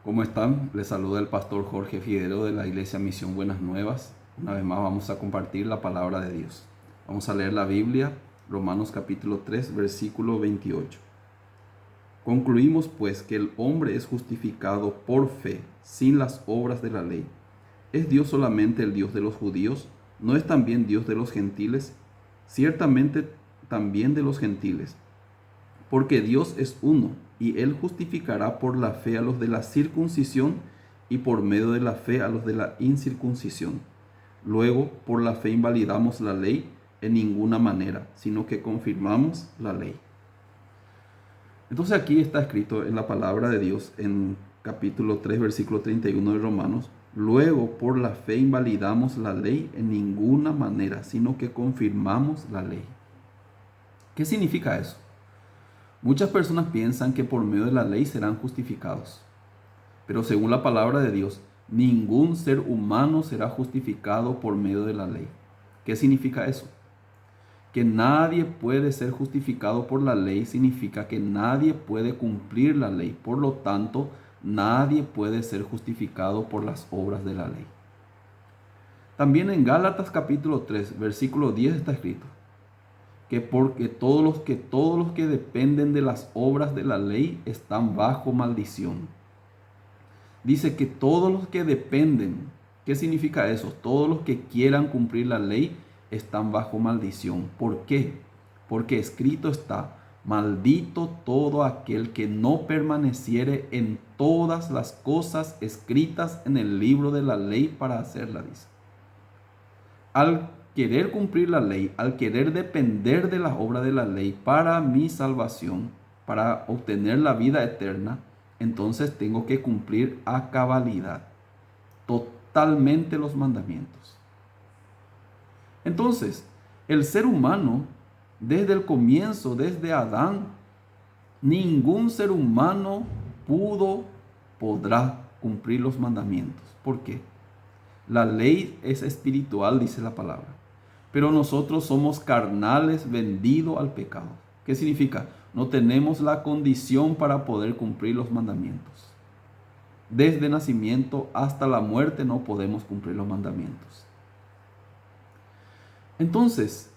¿Cómo están? Les saluda el pastor Jorge Fidero de la Iglesia Misión Buenas Nuevas. Una vez más vamos a compartir la palabra de Dios. Vamos a leer la Biblia, Romanos capítulo 3, versículo 28. Concluimos pues que el hombre es justificado por fe, sin las obras de la ley. ¿Es Dios solamente el Dios de los judíos? ¿No es también Dios de los gentiles? Ciertamente también de los gentiles. Porque Dios es uno, y Él justificará por la fe a los de la circuncisión y por medio de la fe a los de la incircuncisión. Luego, por la fe invalidamos la ley en ninguna manera, sino que confirmamos la ley. Entonces aquí está escrito en la palabra de Dios, en capítulo 3, versículo 31 de Romanos: luego, por la fe invalidamos la ley en ninguna manera, sino que confirmamos la ley. ¿Qué significa eso? Muchas personas piensan que por medio de la ley serán justificados, pero según la palabra de Dios, ningún ser humano será justificado por medio de la ley. ¿Qué significa eso? Que nadie puede ser justificado por la ley significa que nadie puede cumplir la ley. Por lo tanto, nadie puede ser justificado por las obras de la ley. También en Gálatas capítulo 3, versículo 10 está escrito que porque todos los que dependen de las obras de la ley están bajo maldición. Dice que todos los que dependen, ¿qué significa eso? Todos los que quieran cumplir la ley están bajo maldición. ¿Por qué? Porque escrito está: maldito todo aquel que no permaneciere en todas las cosas escritas en el libro de la ley para hacerla, dice. Al querer cumplir la ley, al querer depender de las obras de la ley para mi salvación, para obtener la vida eterna, entonces tengo que cumplir a cabalidad, totalmente los mandamientos. Entonces, el ser humano, desde el comienzo, desde Adán, ningún ser humano podrá cumplir los mandamientos. ¿Por qué? La ley es espiritual, dice la palabra, pero nosotros somos carnales vendidos al pecado. ¿Qué significa? No tenemos la condición para poder cumplir los mandamientos. Desde nacimiento hasta la muerte no podemos cumplir los mandamientos. Entonces,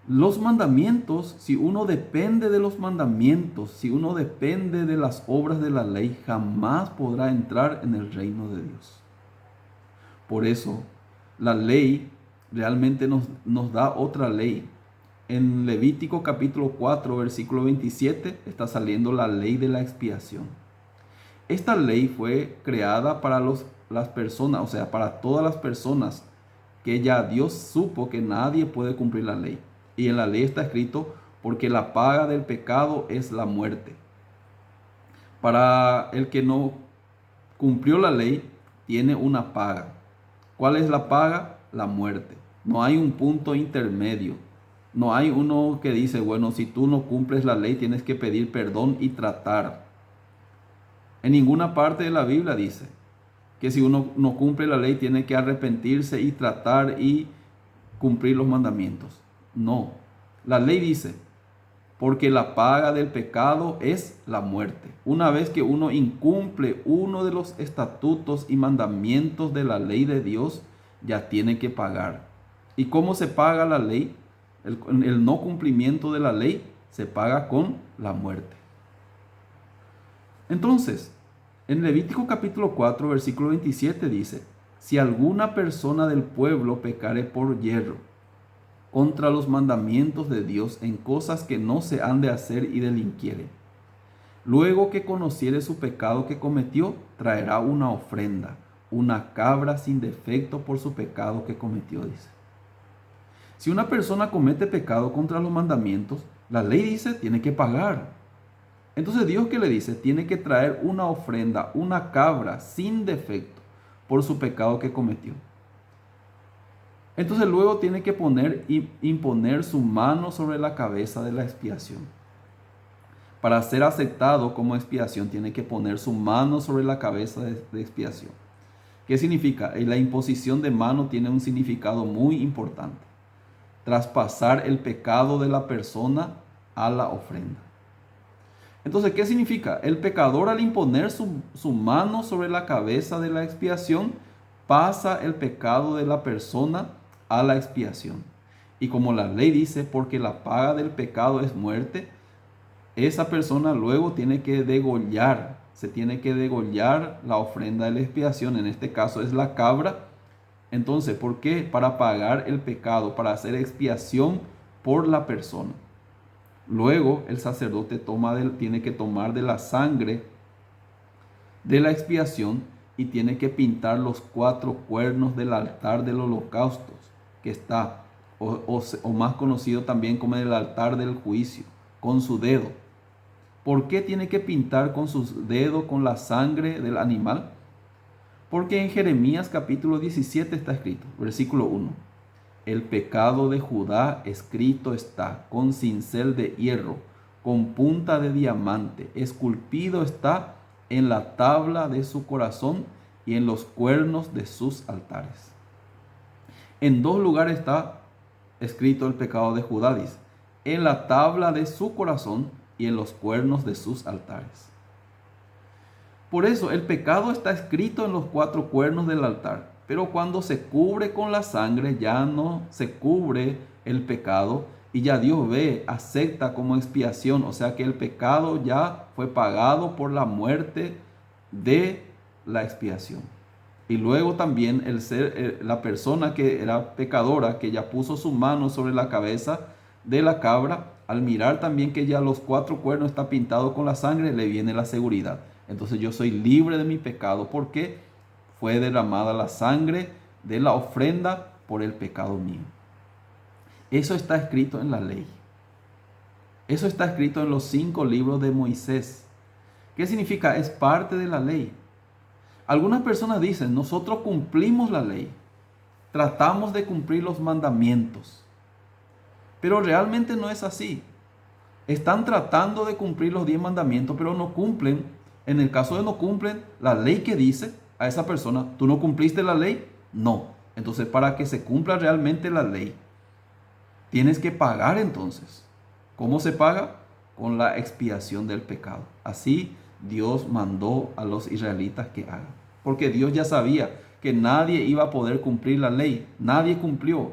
los mandamientos, si uno depende de los mandamientos, si uno depende de las obras de la ley, jamás podrá entrar en el reino de Dios. Por eso, la ley realmente nos da otra ley. En Levítico capítulo 4, versículo 27, está saliendo la ley de la expiación. Esta ley fue creada para las personas, o sea, para todas las personas que ya Dios supo que nadie puede cumplir la ley. Y en la ley está escrito: porque la paga del pecado es la muerte. Para el que no cumplió la ley, tiene una paga. ¿Cuál es la paga? La muerte. No hay un punto intermedio. No hay uno que dice, bueno, si tú no cumples la ley, tienes que pedir perdón y tratar. En ninguna parte de la Biblia dice que si uno no cumple la ley, tiene que arrepentirse y tratar y cumplir los mandamientos. No. La ley dice: porque la paga del pecado es la muerte. Una vez que uno incumple uno de los estatutos y mandamientos de la ley de Dios, ya tiene que pagar. ¿Y cómo se paga la ley? El no cumplimiento de la ley se paga con la muerte. Entonces, en Levítico capítulo 4, versículo 27 dice: si alguna persona del pueblo pecare por yerro contra los mandamientos de Dios en cosas que no se han de hacer y delinquiere, luego que conociere su pecado que cometió, traerá una ofrenda, una cabra sin defecto por su pecado que cometió, dice. Si una persona comete pecado contra los mandamientos, la ley dice tiene que pagar. Entonces Dios, ¿qué le dice? Tiene que traer una ofrenda, una cabra sin defecto por su pecado que cometió. Entonces luego tiene que imponer su mano sobre la cabeza de la expiación. Para ser aceptado como expiación, tiene que poner su mano sobre la cabeza de expiación. ¿Qué significa? La imposición de mano tiene un significado muy importante: traspasar el pecado de la persona a la ofrenda. Entonces, ¿qué significa? El pecador, al imponer su mano sobre la cabeza de la expiación, pasa el pecado de la persona a la expiación. Y como la ley dice, porque la paga del pecado es muerte, esa persona luego tiene que degollar, se tiene que degollar la ofrenda de la expiación, en este caso es la cabra. Entonces, ¿por qué? Para pagar el pecado, para hacer expiación por la persona. Luego el sacerdote tiene que tomar de la sangre de la expiación y tiene que pintar los 4 cuernos del altar del holocausto, que está, o más conocido también como el altar del juicio, con su dedo. ¿Por qué tiene que pintar con sus dedos con la sangre del animal? Porque en Jeremías capítulo 17 está escrito, versículo 1. El pecado de Judá escrito está, con cincel de hierro, con punta de diamante, esculpido está en la tabla de su corazón y en los cuernos de sus altares. En 2 lugares está escrito el pecado de Judá, dice, en la tabla de su corazón y en los cuernos de sus altares. Por eso el pecado está escrito en los 4 cuernos del altar, pero cuando se cubre con la sangre ya no se cubre el pecado y ya Dios ve, acepta como expiación, o sea que el pecado ya fue pagado por la muerte de la expiación. Y luego también la persona que era pecadora, que ya puso su mano sobre la cabeza de la cabra, al mirar también que ya los 4 cuernos están pintados con la sangre, le viene la seguridad. Entonces yo soy libre de mi pecado porque fue derramada la sangre de la ofrenda por el pecado mío. Eso está escrito en la ley. Eso está escrito en los 5 libros de Moisés. ¿Qué significa? Es parte de la ley. Algunas personas dicen, nosotros cumplimos la ley, tratamos de cumplir los mandamientos, pero realmente no es así. Están tratando de cumplir los 10 mandamientos, pero no cumplen. En el caso de no cumplen la ley que dice a esa persona, ¿tú no cumpliste la ley? No. Entonces, para que se cumpla realmente la ley, tienes que pagar entonces. ¿Cómo se paga? Con la expiación del pecado. Así Dios mandó a los israelitas que hagan. Porque Dios ya sabía que nadie iba a poder cumplir la ley. Nadie cumplió.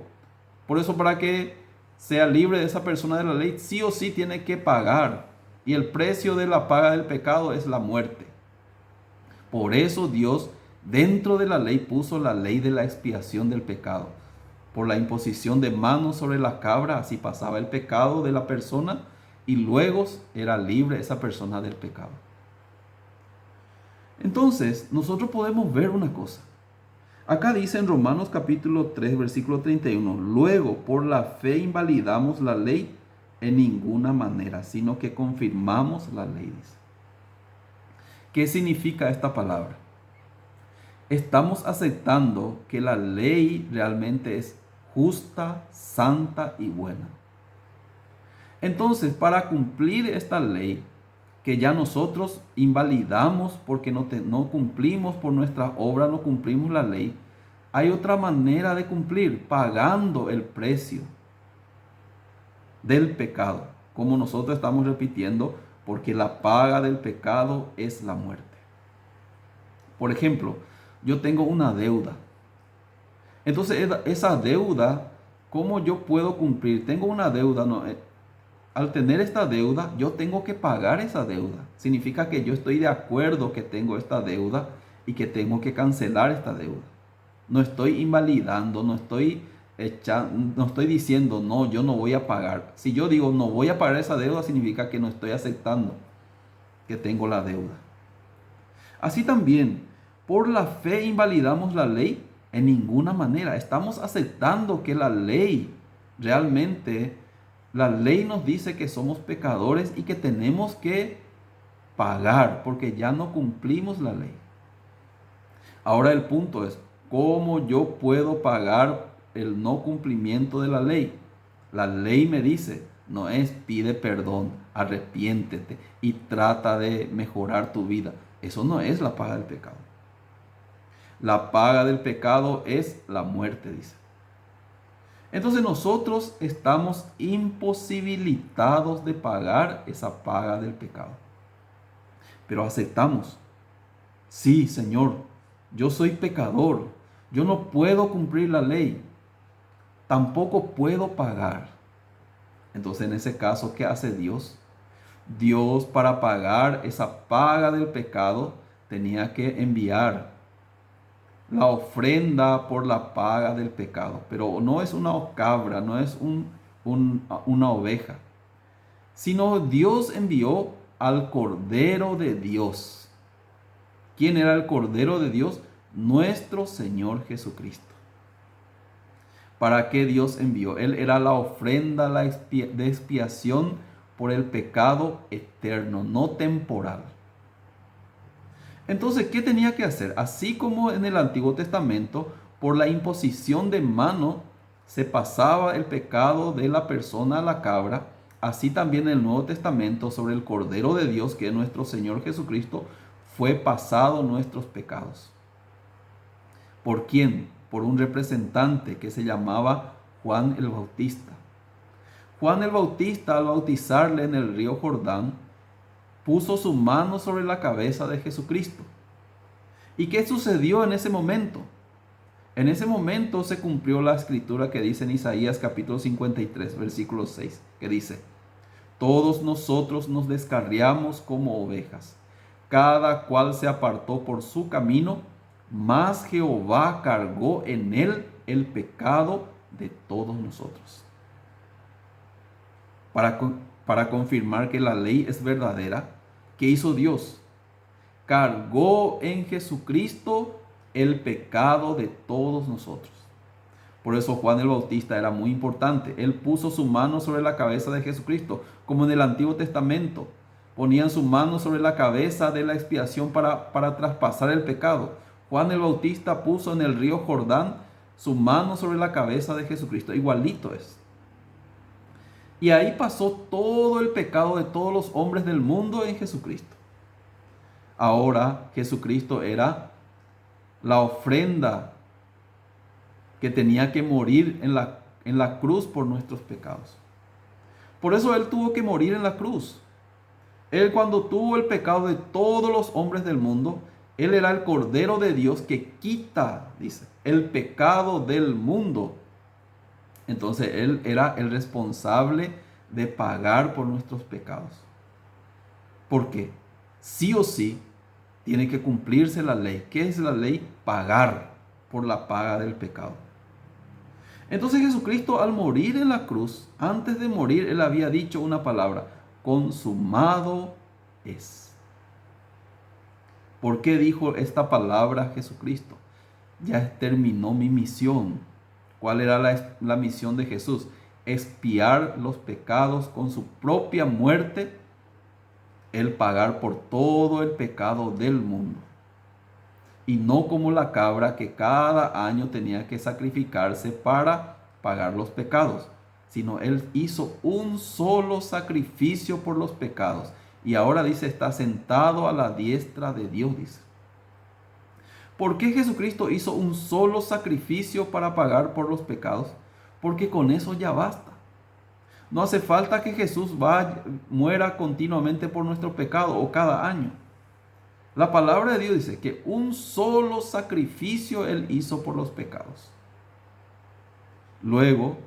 Por eso, para que sea libre de esa persona de la ley, sí o sí tiene que pagar. Y el precio de la paga del pecado es la muerte. Por eso Dios dentro de la ley puso la ley de la expiación del pecado. Por la imposición de manos sobre la cabra, así pasaba el pecado de la persona y luego era libre esa persona del pecado. Entonces, nosotros podemos ver una cosa. Acá dice en Romanos capítulo 3, versículo 31, luego por la fe invalidamos la ley en ninguna manera, sino que confirmamos la ley. ¿Qué significa esta palabra? Estamos aceptando que la ley realmente es justa, santa y buena. Entonces, para cumplir esta ley, que ya nosotros invalidamos porque no cumplimos por nuestra obra, no cumplimos la ley, hay otra manera de cumplir, pagando el precio del pecado, como nosotros estamos repitiendo, porque la paga del pecado es la muerte. Por ejemplo, yo tengo una deuda. Entonces, esa deuda, ¿cómo yo puedo cumplir? Tengo una deuda, ¿no? Al tener esta deuda, yo tengo que pagar esa deuda. Significa que yo estoy de acuerdo que tengo esta deuda y que tengo que cancelar esta deuda. No estoy invalidando, no estoy diciendo, no, yo no voy a pagar. Si yo digo, no voy a pagar esa deuda, significa que no estoy aceptando que tengo la deuda. Así también, por la fe invalidamos la ley en ninguna manera. Estamos aceptando que la ley realmente... La ley nos dice que somos pecadores y que tenemos que pagar porque ya no cumplimos la ley. Ahora el punto es, ¿cómo yo puedo pagar el no cumplimiento de la ley? La ley me dice, no es pide perdón, arrepiéntete y trata de mejorar tu vida. Eso no es la paga del pecado. La paga del pecado es la muerte, dice. Entonces nosotros estamos imposibilitados de pagar esa paga del pecado. pero aceptamos. Sí, Señor, yo soy pecador, yo no puedo cumplir la ley, tampoco puedo pagar. Entonces en ese caso, ¿qué hace Dios? Dios, para pagar esa paga del pecado, tenía que enviar la ofrenda por la paga del pecado. Pero no es una cabra, no es una oveja, sino Dios envió al Cordero de Dios. ¿Quién era el Cordero de Dios? Nuestro Señor Jesucristo. ¿Para qué Dios envió? Él era la ofrenda de expiación por el pecado eterno, no temporal. Entonces, ¿qué tenía que hacer? Así como en el Antiguo Testamento, por la imposición de mano se pasaba el pecado de la persona a la cabra, así también en el Nuevo Testamento, sobre el Cordero de Dios, que es nuestro Señor Jesucristo, fue pasado nuestros pecados. ¿Por quién? Por un representante que se llamaba Juan el Bautista. Juan el Bautista, al bautizarle en el río Jordán, puso su mano sobre la cabeza de Jesucristo. ¿Y qué sucedió en ese momento? En ese momento se cumplió la escritura que dice en Isaías capítulo 53, versículo 6, que dice: todos nosotros nos descarriamos como ovejas, cada cual se apartó por su camino, mas Jehová cargó en él el pecado de todos nosotros. Para confirmar que la ley es verdadera, ¿qué hizo Dios? Cargó en Jesucristo el pecado de todos nosotros. Por eso Juan el Bautista era muy importante. Él puso su mano sobre la cabeza de Jesucristo, como en el Antiguo Testamento. Ponían su mano sobre la cabeza de la expiación para traspasar el pecado. Juan el Bautista puso en el río Jordán su mano sobre la cabeza de Jesucristo. Igualito es. Y ahí pasó todo el pecado de todos los hombres del mundo en Jesucristo. Ahora Jesucristo era la ofrenda que tenía que morir en la cruz por nuestros pecados. Por eso Él tuvo que morir en la cruz. Él, cuando tuvo el pecado de todos los hombres del mundo, Él era el Cordero de Dios que quita, dice, el pecado del mundo. Entonces Él era el responsable de pagar por nuestros pecados. ¿Por qué? Sí o sí tiene que cumplirse la ley. ¿Qué es la ley? Pagar por la paga del pecado. Entonces Jesucristo, al morir en la cruz, antes de morir, Él había dicho una palabra: consumado es. ¿Por qué dijo esta palabra Jesucristo? Ya terminó mi misión. ¿Cuál era la misión de Jesús? Expiar los pecados con su propia muerte, el pagar por todo el pecado del mundo. Y no como la cabra que cada año tenía que sacrificarse para pagar los pecados, sino Él hizo un solo sacrificio por los pecados. Y ahora dice, está sentado a la diestra de Dios, dice. ¿Por qué Jesucristo hizo un solo sacrificio para pagar por los pecados? Porque con eso ya basta. No hace falta que Jesús muera continuamente por nuestro pecado o cada año. La palabra de Dios dice que un solo sacrificio Él hizo por los pecados. Luego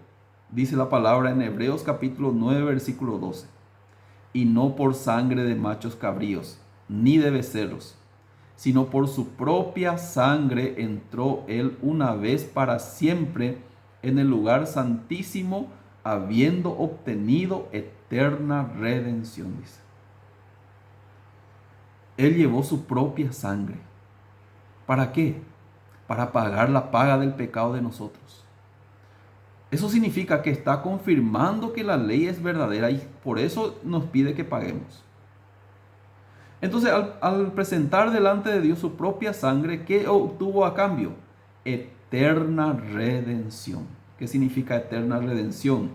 dice la palabra en Hebreos capítulo 9, versículo 12. Y no por sangre de machos cabríos, ni de becerros, sino por su propia sangre entró Él una vez para siempre en el lugar santísimo, habiendo obtenido eterna redención, dice. Él llevó su propia sangre. ¿Para qué? Para pagar la paga del pecado de nosotros. Eso significa que está confirmando que la ley es verdadera y por eso nos pide que paguemos. Entonces, al presentar delante de Dios su propia sangre, ¿qué obtuvo a cambio? Eterna redención. ¿Qué significa eterna redención?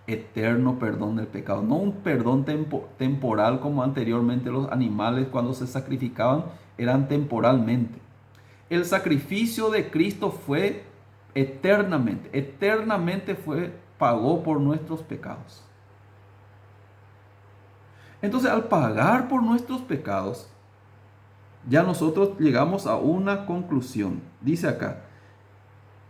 Eterno perdón del pecado. No un perdón temporal como anteriormente los animales cuando se sacrificaban eran temporalmente. El sacrificio de Cristo fue eternamente pagó por nuestros pecados. Entonces, al pagar por nuestros pecados, ya nosotros llegamos a una conclusión. Dice acá,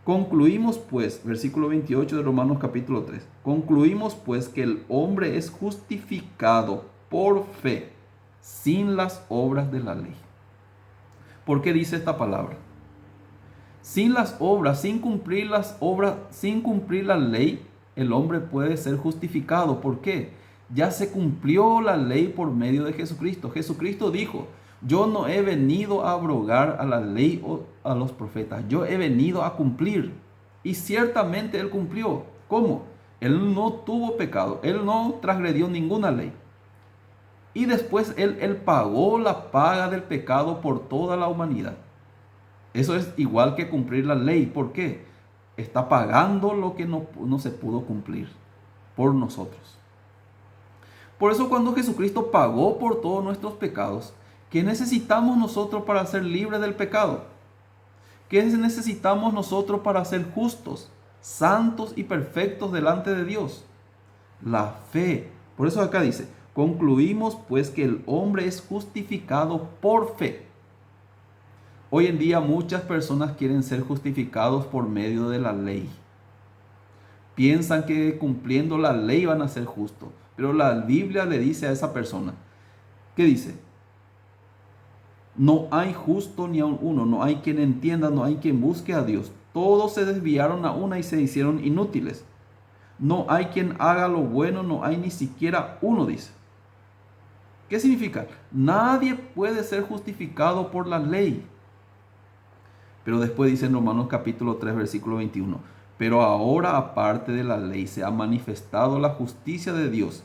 concluimos pues, versículo 28 de Romanos capítulo 3, concluimos pues que el hombre es justificado por fe, sin las obras de la ley. ¿Por qué dice esta palabra? Sin las obras, sin cumplir las obras, sin cumplir la ley, el hombre puede ser justificado. ¿Por qué? Ya se cumplió la ley por medio de Jesucristo. Jesucristo dijo, yo no he venido a abrogar a la ley o a los profetas, yo he venido a cumplir. Y ciertamente Él cumplió. ¿Cómo? Él no tuvo pecado, Él no transgredió ninguna ley. Y después él pagó la paga del pecado por toda la humanidad. Eso es igual que cumplir la ley. ¿Por qué? Está pagando lo que no se pudo cumplir por nosotros. Por eso cuando Jesucristo pagó por todos nuestros pecados, ¿qué necesitamos nosotros para ser libres del pecado? ¿Qué necesitamos nosotros para ser justos, santos y perfectos delante de Dios? La fe. Por eso acá dice, concluimos pues que el hombre es justificado por fe. Hoy en día muchas personas quieren ser justificados por medio de la ley. Piensan que cumpliendo la ley van a ser justos. Pero la Biblia le dice a esa persona, ¿qué dice? No hay justo ni aun uno, no hay quien entienda, no hay quien busque a Dios. Todos se desviaron a una y se hicieron inútiles. No hay quien haga lo bueno, no hay ni siquiera uno, dice. ¿Qué significa? Nadie puede ser justificado por la ley. Pero después dice en Romanos capítulo 3, versículo 21, pero ahora aparte de la ley se ha manifestado la justicia de Dios,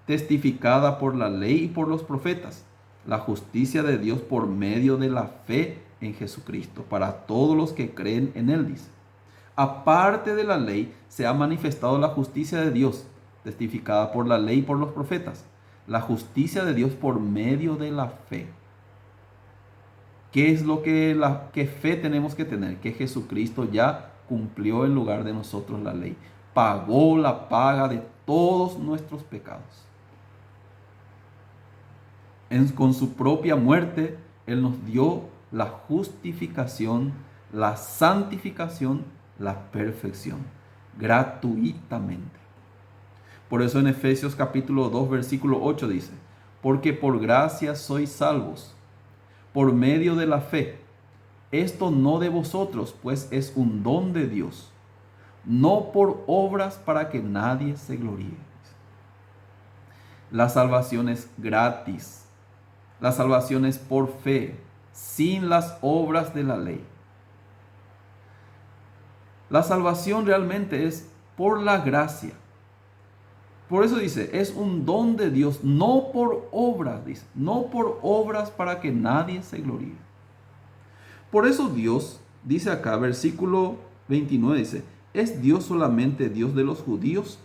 testificada por la ley y por los profetas, la justicia de Dios por medio de la fe en Jesucristo, para todos los que creen en Él, dice. Aparte de la ley se ha manifestado la justicia de Dios, testificada por la ley y por los profetas, la justicia de Dios por medio de la fe. ¿Qué es lo que qué fe tenemos que tener? Que Jesucristo ya cumplió en lugar de nosotros la ley. Pagó la paga de todos nuestros pecados. Con su propia muerte, Él nos dio la justificación, la santificación, la perfección, gratuitamente. Por eso en Efesios capítulo 2, versículo 8 dice, porque por gracia sois salvos, por medio de la fe. Esto no de vosotros, pues es un don de Dios, no por obras para que nadie se gloríe. La salvación es gratis. La salvación es por fe, sin las obras de la ley. La salvación realmente es por la gracia. Por eso dice, es un don de Dios, no por obras, dice, no por obras para que nadie se gloríe. Por eso Dios, dice acá, versículo 29, dice, ¿es Dios solamente Dios de los judíos?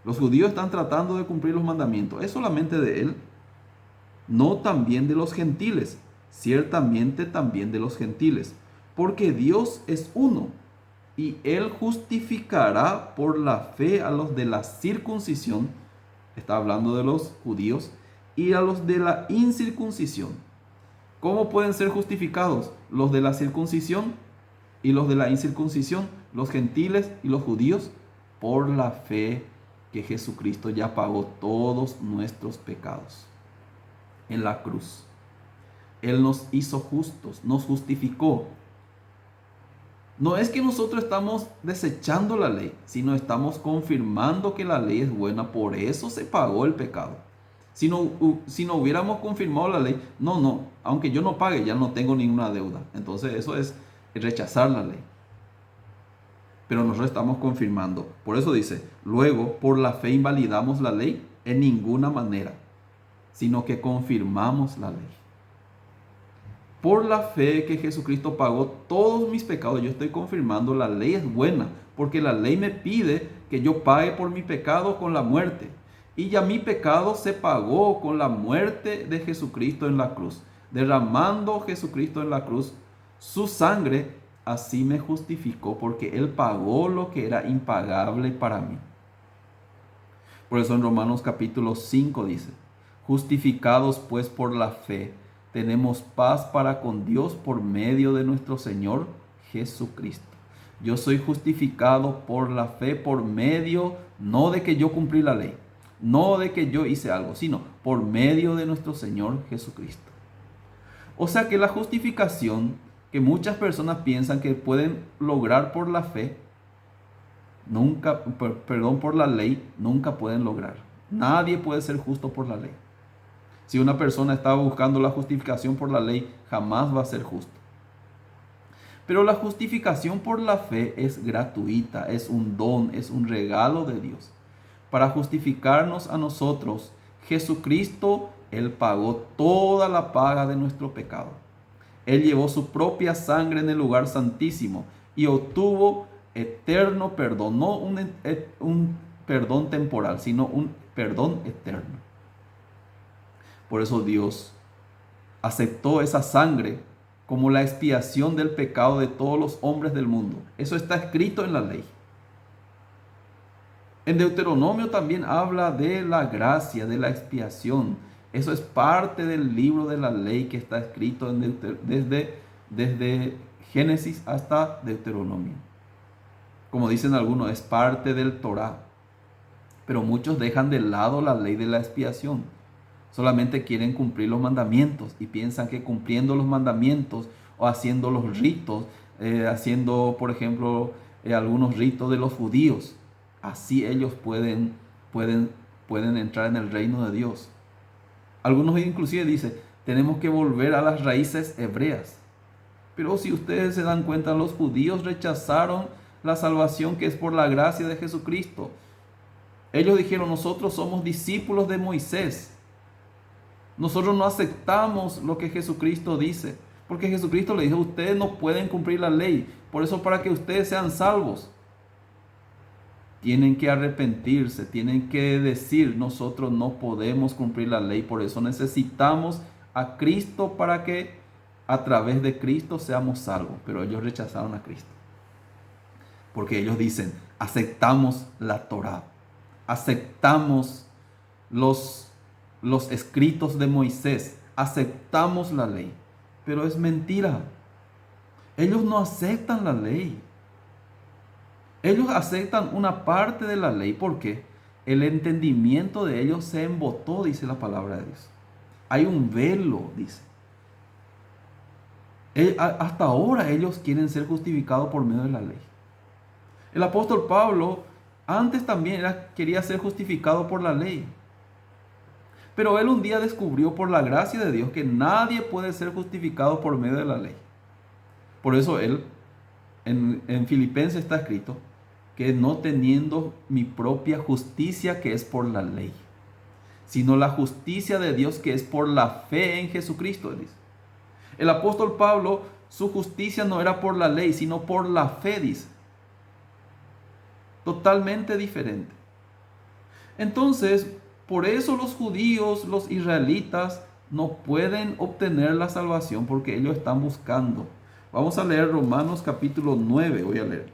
Los judíos están tratando de cumplir los mandamientos, ¿es solamente de Él? No también de los gentiles, ciertamente también de los gentiles, porque Dios es uno. Y Él justificará por la fe a los de la circuncisión, está hablando de los judíos, y a los de la incircuncisión. ¿Cómo pueden ser justificados los de la circuncisión y los de la incircuncisión, los gentiles y los judíos? Por la fe que Jesucristo ya pagó todos nuestros pecados en la cruz. Él nos hizo justos, nos justificó. No es que nosotros estamos desechando la ley, sino estamos confirmando que la ley es buena, por eso se pagó el pecado. Si no hubiéramos confirmado la ley, aunque yo no pague, ya no tengo ninguna deuda. Entonces eso es rechazar la ley. Pero nosotros estamos confirmando. Por eso dice, luego por la fe invalidamos la ley en ninguna manera, sino que confirmamos la ley. Por la fe que Jesucristo pagó todos mis pecados, yo estoy confirmando la ley es buena, porque la ley me pide que yo pague por mi pecado con la muerte. Y ya mi pecado se pagó con la muerte de Jesucristo en la cruz. Derramando Jesucristo en la cruz su sangre, así me justificó, porque Él pagó lo que era impagable para mí. Por eso en Romanos capítulo 5 dice, Justificados pues por la fe, tenemos paz para con Dios por medio de nuestro Señor Jesucristo. Yo soy justificado por la fe, por medio, no de que yo cumplí la ley, no de que yo hice algo, sino por medio de nuestro Señor Jesucristo. O sea que la justificación que muchas personas piensan que pueden lograr por la fe, por la ley, nunca pueden lograr. Nadie puede ser justo por la ley. Si una persona está buscando la justificación por la ley, jamás va a ser justo. Pero la justificación por la fe es gratuita, es un don, es un regalo de Dios. Para justificarnos a nosotros, Jesucristo, Él pagó toda la paga de nuestro pecado. Él llevó su propia sangre en el lugar santísimo y obtuvo eterno perdón, no un perdón temporal, sino un perdón eterno. Por eso Dios aceptó esa sangre como la expiación del pecado de todos los hombres del mundo. Eso está escrito en la ley. En Deuteronomio también habla de la gracia, de la expiación. Eso es parte del libro de la ley que está escrito desde Génesis hasta Deuteronomio. Como dicen algunos, es parte del Torá. Pero muchos dejan de lado la ley de la expiación. Solamente quieren cumplir los mandamientos y piensan que cumpliendo los mandamientos o haciendo los ritos, haciendo, por ejemplo, algunos ritos de los judíos, así ellos pueden entrar en el reino de Dios. Algunos inclusive dicen, tenemos que volver a las raíces hebreas. Pero si ustedes se dan cuenta, los judíos rechazaron la salvación que es por la gracia de Jesucristo. Ellos dijeron, nosotros somos discípulos de Moisés. Nosotros no aceptamos lo que Jesucristo dice, porque Jesucristo le dijo, ustedes no pueden cumplir la ley, por eso para que ustedes sean salvos, tienen que arrepentirse, tienen que decir, nosotros no podemos cumplir la ley, por eso necesitamos a Cristo para que a través de Cristo seamos salvos, pero ellos rechazaron a Cristo, porque ellos dicen, aceptamos la Torá, aceptamos los escritos de Moisés, aceptamos la ley, pero es mentira. Ellos no aceptan la ley. Ellos aceptan una parte de la ley porque el entendimiento de ellos se embotó, dice la palabra de Dios. Hay un velo, dice. Hasta ahora ellos quieren ser justificados por medio de la ley. El apóstol Pablo antes también quería ser justificado por la ley. Pero él un día descubrió por la gracia de Dios que nadie puede ser justificado por medio de la ley. Por eso él, en Filipenses está escrito, que no teniendo mi propia justicia que es por la ley, sino la justicia de Dios que es por la fe en Jesucristo, dice. El apóstol Pablo, su justicia no era por la ley, sino por la fe, dice. Totalmente diferente. Entonces, por eso los judíos, los israelitas, no pueden obtener la salvación porque ellos están buscando. Vamos a leer Romanos capítulo 9, voy a leer.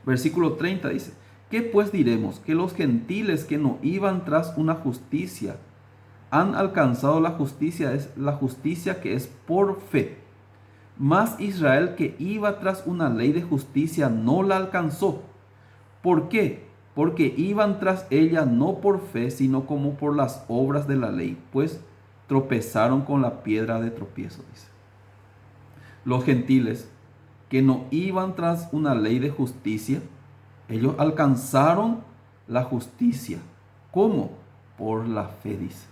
Versículo 30 dice, ¿qué pues diremos? Que los gentiles que no iban tras una justicia han alcanzado la justicia, es la justicia que es por fe. Mas Israel que iba tras una ley de justicia no la alcanzó. ¿Por qué? Porque iban tras ella no por fe, sino como por las obras de la ley, pues tropezaron con la piedra de tropiezo, dice. Los gentiles que no iban tras una ley de justicia, ellos alcanzaron la justicia. ¿Cómo? Por la fe, dice.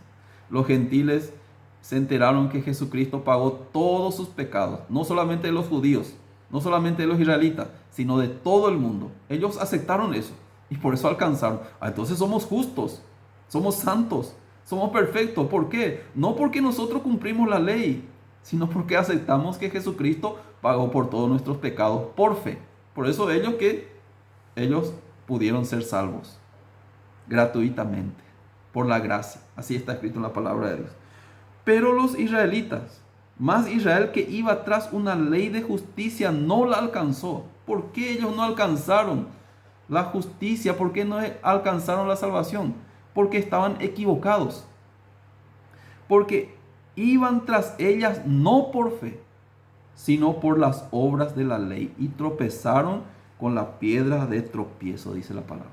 Los gentiles se enteraron que Jesucristo pagó todos sus pecados, no solamente de los judíos, no solamente de los israelitas, sino de todo el mundo. Ellos aceptaron eso. Y por eso alcanzaron. Entonces somos justos, somos santos, somos perfectos. ¿Por qué? No porque nosotros cumplimos la ley, sino porque aceptamos que Jesucristo pagó por todos nuestros pecados por fe. Por eso ellos pudieron ser salvos gratuitamente, por la gracia. Así está escrito en la palabra de Dios. Pero los israelitas, más Israel que iba tras una ley de justicia, no la alcanzó. ¿Por qué ellos no alcanzaron la justicia? ¿Por qué no alcanzaron la salvación? Porque estaban equivocados. porque iban tras ellas no por fe, sino por las obras de la ley, y tropezaron con la piedra de tropiezo, dice la palabra.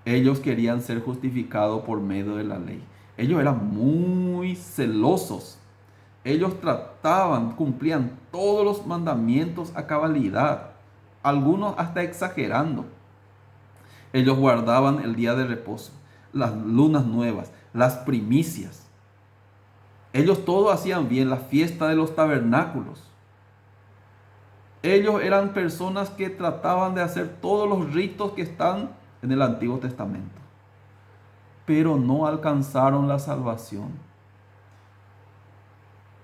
Ellos querían ser justificados por medio de la ley. Ellos eran muy celosos. Ellos cumplían todos los mandamientos a cabalidad, algunos hasta exagerando. Ellos guardaban el día de reposo, las lunas nuevas, las primicias. Ellos todo hacían bien, la fiesta de los tabernáculos. Ellos eran personas que trataban de hacer todos los ritos que están en el Antiguo Testamento, pero no alcanzaron la salvación,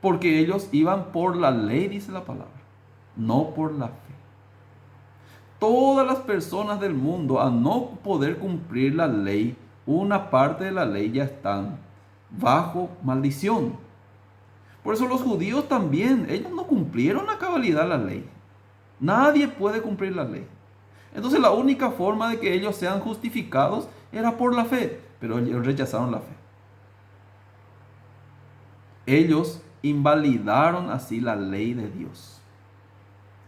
porque ellos iban por la ley, dice la palabra, no por la fe. Todas las personas del mundo, al no poder cumplir la ley, una parte de la ley, ya están bajo maldición. Por eso los judíos también, ellos no cumplieron a cabalidad la ley. Nadie puede cumplir la ley. Entonces la única forma de que ellos sean justificados era por la fe, pero ellos rechazaron la fe. Ellos invalidaron así la ley de Dios.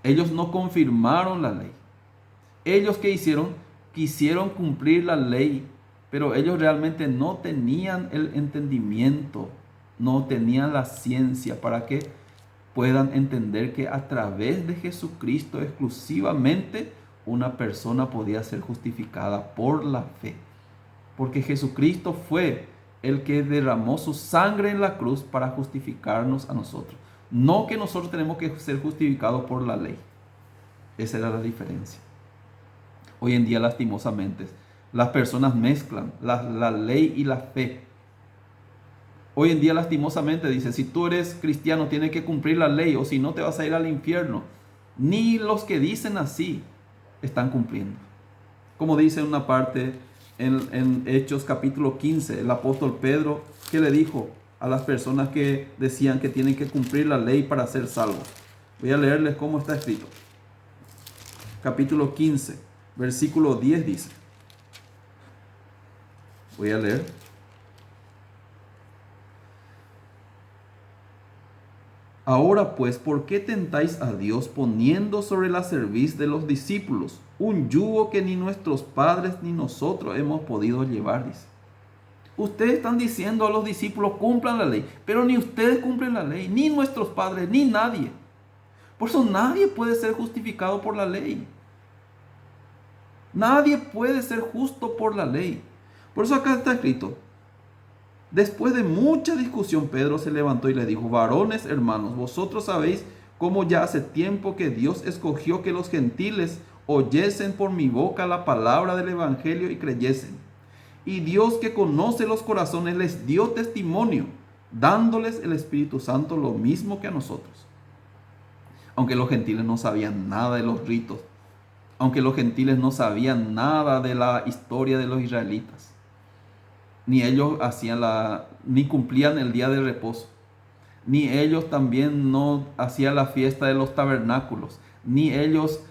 Ellos no confirmaron la ley. Ellos, ¿qué hicieron? Quisieron cumplir la ley, pero ellos realmente no tenían el entendimiento, no tenían la ciencia para que puedan entender que a través de Jesucristo exclusivamente una persona podía ser justificada por la fe. Porque Jesucristo fue el que derramó su sangre en la cruz para justificarnos a nosotros. No que nosotros tenemos que ser justificados por la ley. Esa era la diferencia. Hoy en día, lastimosamente, las personas mezclan la ley y la fe. Hoy en día, lastimosamente, dice, si tú eres cristiano tienes que cumplir la ley, o si no te vas a ir al infierno. Ni los que dicen así están cumpliendo. Como dice en una parte en Hechos capítulo 15, el apóstol Pedro, que le dijo a las personas que decían que tienen que cumplir la ley para ser salvos. Voy a leerles cómo está escrito. Capítulo 15, versículo 10 dice. Voy a leer. Ahora pues, ¿por qué tentáis a Dios poniendo sobre la cerviz de los discípulos un yugo que ni nuestros padres ni nosotros hemos podido llevar? Dice. Ustedes están diciendo a los discípulos, cumplan la ley, pero ni ustedes cumplen la ley, ni nuestros padres, ni nadie. Por eso nadie puede ser justificado por la ley. Nadie puede ser justo por la ley. Por eso acá está escrito. Después de mucha discusión, Pedro se levantó y le dijo, varones hermanos, vosotros sabéis cómo ya hace tiempo que Dios escogió que los gentiles oyesen por mi boca la palabra del evangelio y creyesen. Y Dios, que conoce los corazones, les dio testimonio, dándoles el Espíritu Santo lo mismo que a nosotros. Aunque los gentiles no sabían nada de los ritos, aunque los gentiles no sabían nada de la historia de los israelitas, ni ellos ni cumplían el día de reposo, ni ellos también no hacían la fiesta de los tabernáculos, ni ellos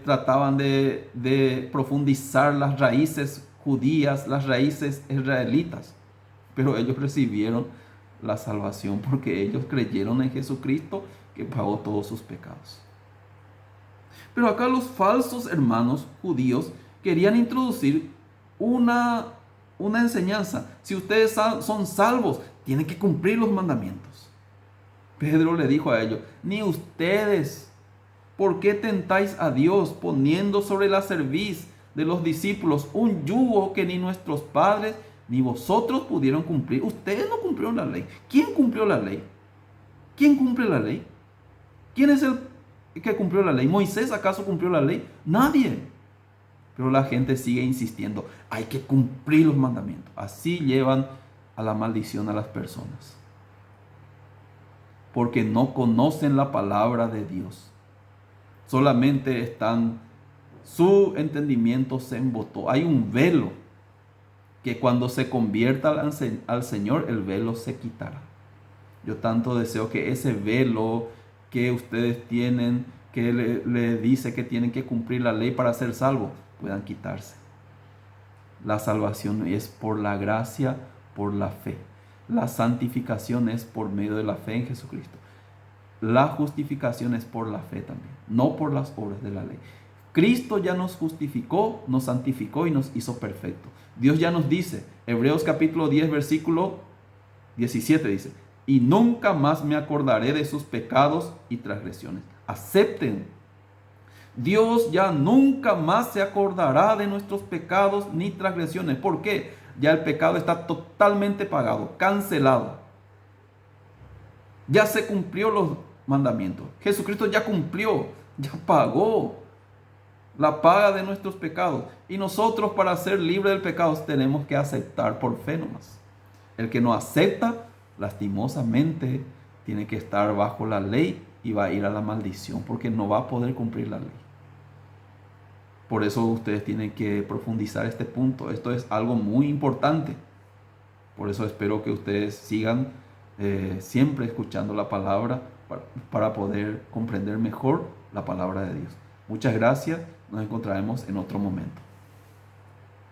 trataban de profundizar las raíces judías, las raíces israelitas, pero ellos recibieron la salvación porque ellos creyeron en Jesucristo que pagó todos sus pecados. Pero acá los falsos hermanos judíos querían introducir una enseñanza. Si ustedes son salvos, tienen que cumplir los mandamientos. Pedro le dijo a ellos, ni ustedes, ¿por qué tentáis a Dios poniendo sobre la cerviz de los discípulos un yugo que ni nuestros padres ni vosotros pudieron cumplir? Ustedes no cumplieron la ley. ¿Quién cumplió la ley? ¿Quién cumple la ley? ¿Quién es el que cumplió la ley? ¿Moisés acaso cumplió la ley? Nadie. Pero la gente sigue insistiendo, hay que cumplir los mandamientos. Así llevan a la maldición a las personas. Porque no conocen la palabra de Dios. Solamente su entendimiento se embotó. Hay un velo que cuando se convierta al Señor, el velo se quitará. Yo tanto deseo que ese velo que ustedes tienen, que le dice que tienen que cumplir la ley para ser salvos, puedan quitarse. La salvación es por la gracia, por la fe. La santificación es por medio de la fe en Jesucristo. La justificación es por la fe también, no por las obras de la ley. Cristo ya nos justificó, nos santificó y nos hizo perfectos. Dios ya nos dice, Hebreos capítulo 10, versículo 17 dice, y nunca más me acordaré de sus pecados y transgresiones. Acepten. Dios ya nunca más se acordará de nuestros pecados ni transgresiones. ¿Por qué? Ya el pecado está totalmente pagado, cancelado. Ya se cumplió los mandamientos. Jesucristo ya cumplió, ya pagó la paga de nuestros pecados. Y nosotros, para ser libres del pecado, tenemos que aceptar por fe nomás. El que no acepta, lastimosamente, tiene que estar bajo la ley y va a ir a la maldición, porque no va a poder cumplir la ley. Por eso ustedes tienen que profundizar este punto. Esto es algo muy importante. Por eso espero que ustedes sigan siempre escuchando la palabra para poder comprender mejor la palabra de Dios. Muchas gracias. Nos encontraremos en otro momento.